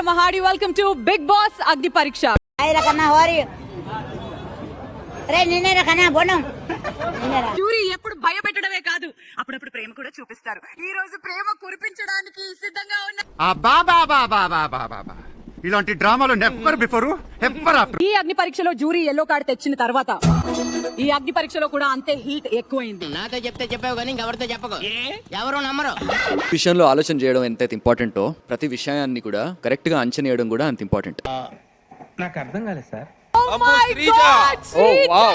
I'm Hardy. Welcome to Big Boss Agni Pariksha. Hi Rakana, how are you? నిన్నే రకనా బోనం jury ఎప్పుడు భయపెట్టడమే కాదు అప్పుడప్పుడు ప్రేమ కూడా చూపిస్తారు. ఈ రోజు ప్రేమ కురిపించడానికి సిద్ధంగా ఉన్న ఇలాంటి డ్రామాలు నెవర్ బిఫోర్ ఎవర్ ఆఫ్టర్. ఈ అగ్ని పరీక్షలో జ్యూరీ ఎల్లో కార్డ్ తెచ్చిన తర్వాత ఈ అగ్ని పరీక్షలో కూడా అంతే హీట్ ఎక్కువైంది. నాతో చెప్తే చెప్పావు కానీ ఇంకెవరితో చెప్పకు, ఎవరు నమ్మరు. విషయంలో ఆలోచన చేయడం ఎంత ఇంపార్టెంటో ప్రతి విషయాన్ని కూడా కరెక్ట్ గా అంచనా వేయడం కూడా అంత ఇంపార్టెంట్. నాకు అర్థం కాలేదు sir. Oh my God, Shrija!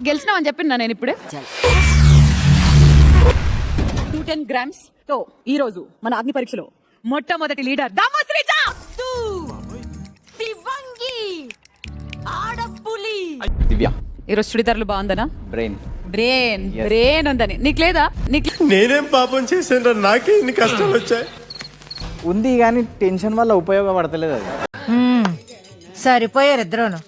గెలిచినామని చెప్పింది నేను ఇప్పుడే. 210 grams తో ఈ రోజు మన అగ్ని పరీక్షలో మొట్టమొదటి లీడర్ దమ్ము శ్రీజ. శివంగి ఆడపులి దివ్య ఈ రోజు చుడిదార్లు బాగుందనా? బ్రెయిన్ బ్రెయిన్ ఉందని నీకు లేదా? నేనేం పాపం చేశాను, నాకే ఇన్ని కష్టాలు వచ్చాయి. ఉంది కానీ టెన్షన్ వల్ల ఉపయోగపడతలేదు అది. సరిపోయారు ఇద్దరును.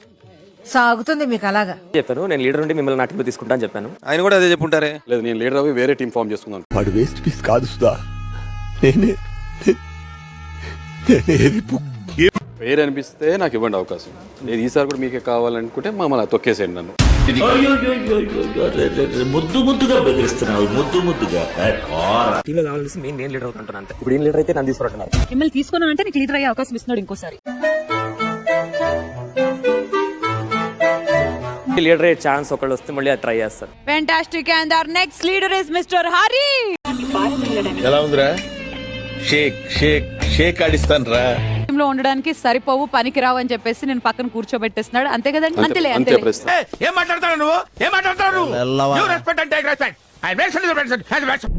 సాగుతుంది మీకు అలాగా. చెప్పాను నేను లీడర్ ఉండి మిమ్మల్ని నా టీంలో తీసుకుంటా అని చెప్పాను. ఆయన కూడా అదే చెప్పుంటారే. లేదు, నేను లీడర్ అవి వేరే టీం ఫామ్ చేసుకున్నాను. వాడు వేస్ట్ పీస్ కాదు సుధా. వేరే అనిపిస్తే నాకు ఇవ్వండి అవకాశం. నేను ఈసారి కూడా మీకే కావాలనుకుంటే మమ్మల్ని తొక్కేసేయండి నన్ను. ముద్దు ముద్దుగా బెదిరిస్తున్నావు, ముద్దుగా టీంలో కావాల్సి నేను లీడర్ అవుతుంటాను అంతే. ఇప్పుడు ఏం లీడర్ అయితే నన్ను తీసుకుంటున్నారు. మిమ్మల్ని తీసుకున్నా అంటే నీకు లీడర్ అయ్యే అవకాశం ఇస్తున్నాడు ఇంకోసారి. లీడర్ అయ్యే ఛాన్స్ ఒకళ్ళు వస్తే మళ్ళీ ట్రై చేస్తారు. Fantastic, and our next leader is Mr. Hari. ఎలా ఉందిరా? షేక్ షేక్ షేక్ ఆడిస్తాను రా. టీంలో ఉండడానికి సరిపోవు, పనికి రావు అని చెప్పేసి నేను పక్కన కూర్చోబెట్టేస్తున్నాడు. అంతే కదండి? అంతేలే. ఏం మాట్లాడతావు నువ్వు? ఏం మాట్లాడతావు?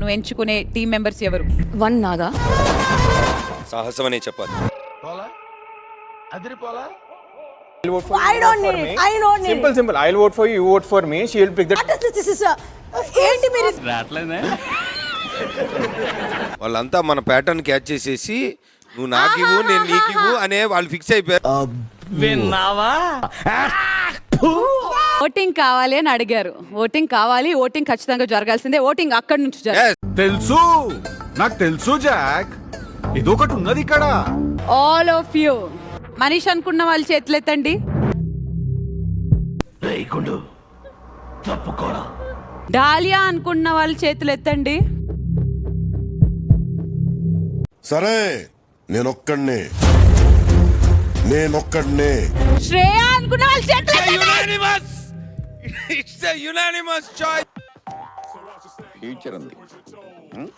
నువ్వు ఎంచుకునే టీం మెంబర్స్ ఎవరు? 1 నాగా సాహసం అనే చెప్పాలి. I don't need it. Simple. I'll vote for you. You vote for me. She will pick the. ఏంటి మీరు? వాళ్ళంతా మన ప్యాటర్న్ క్యాచ్ చేసేసి నువ్వు నాకివ్వు నేను నీకివ్వు అనే వాళ్ళు ఫిక్స్ అయిపోయారు. ఓటింగ్ కావాలి అని అడిగారు. ఓటింగ్ కావాలి, ఓటింగ్ ఖచ్చితంగా జరగాల్సిందే. ఓటింగ్ అక్కడి నుంచి జరగాలి. తెలుసు, నాకు తెలుసు జాక్. ఇదొకటి ఉన్నది ఇక్కడ. ఆల్ ఆఫ్ యూ మనీష్ అనుకున్న వాళ్ళు చేతులెత్తండి. డాలియా అనుకున్న వాళ్ళు చేతులెత్తండి. సరే, నేనొక్కడినే. శ్రేయా అనుకున్న వాళ్ళు చేతులెత్తండి. It's a unanimous choice. Future ఉంది.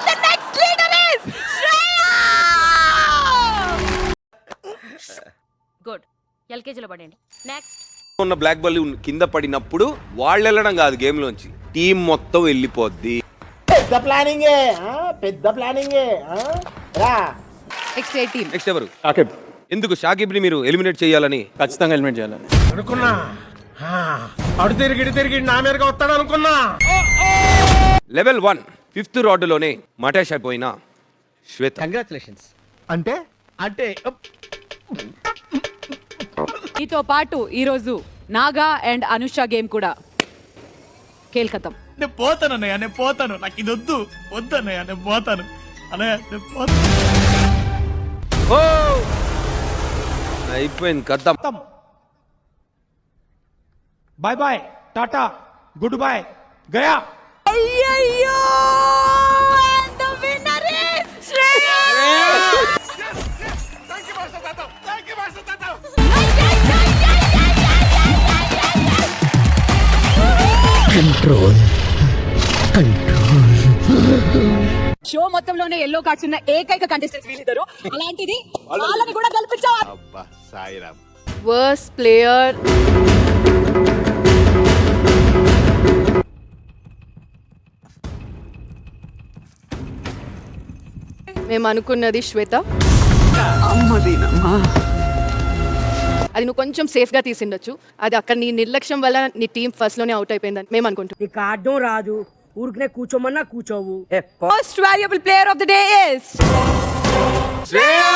The next leader is Shreya. Good, ఎల్కేజీలో పడండి. నెక్స్ట్ ఉన్న బ్లాక్ బాల్ కింద పడినప్పుడు వాళ్ళు వెళ్ళడం కాదు, గేమ్ లోంచి టీం మొత్తం వెళ్ళిపోద్ది. పెద్ద ప్లానింగే. నెక్స్ట్ ఏ టీం? నెక్స్ట్ ఎవరు? షాకిబ్. ఎందుకు షాకిబ్ ని మీరు ఎలిమినేట్ చేయాలని? ఖచ్చితంగా ఎలిమినేట్ చేయాలని అనుకున్నా. అడు తిరిగి నా మీదగా వస్తాడు అనుకున్నా. లెవెల్ 1 5th రాడ్లోనే మటాష్ అయిపోయిన శ్వేత. కంగ్రాచులేషన్స్. అంటే మీతో పాటు ఈరోజు నాగా అండ్ అనుష గేమ్ కూడా కేల్కతం. నేను పోతాను అన్నయ్య, నాకు ఇది వద్దన్నయ్య, నేను పోతాను అన్నయ్య. అయిపోయింది కథ. Bye bye, tata, good boy, గయా. అయ్యయ్యో, and the winner is Shreya. Control. Show మొత్తంలోనే ఎల్లో కార్డ్స్ ఉన్న ఏకైక కంటెస్టెంట్స్ వీళ్ళిద్దరు. అలాంటిది వాళ్ళని కూడా కల్పించావా? వర్స్ట్ ప్లేయర్ మేము అనుకున్నది శ్వేత. అది నువ్వు కొంచెం సేఫ్ గా తీసిండొచ్చు. అది అక్కడ నీ నిర్లక్ష్యం వల్ల నీ టీం ఫస్ట్ లోనే అవుట్ అయిపోయిందని మేము అనుకుంటున్నాం. నీకు ఆడడం రాదు, ఊరికనే కూర్చోమన్నా కూర్చోవు. Most valuable player of the day is Shreya.